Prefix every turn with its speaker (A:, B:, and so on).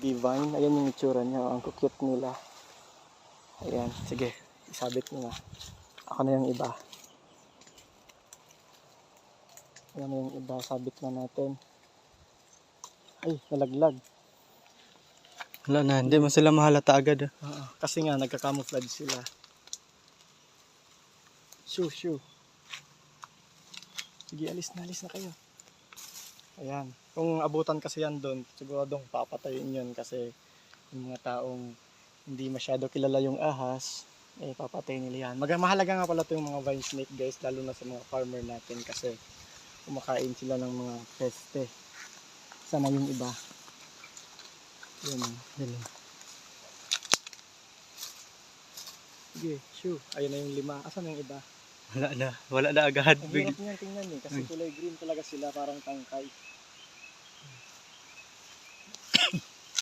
A: Divine. Ayan yung itsura niya. Ang cute nila. Ayan. Sige. Isabit mo na. Ako na yung iba. Ayan na yung iba. Sabit na natin. Ay, nalaglag.
B: Wala na, hindi mo sila mahalata agad.
A: Kasi nga, nagka-camouflage sila. Shoo. Sige, alis na kayo. Ayan. Kung abutan kasi yan doon, siguradong papatayin yun kasi yung mga taong hindi masyado kilala yung ahas, eh papatayin nila yan. Mahalaga nga pala ito yung mga vine snake guys, lalo na sa mga farmer natin kasi kumakain sila ng mga peste. Sana yung iba. Yun. Sige, shoo. Ayun na yung 5. Asan yung iba?
B: Wala na agad.
A: Ang hirap niyan tingnan kasi kulay green talaga sila, parang tangkay.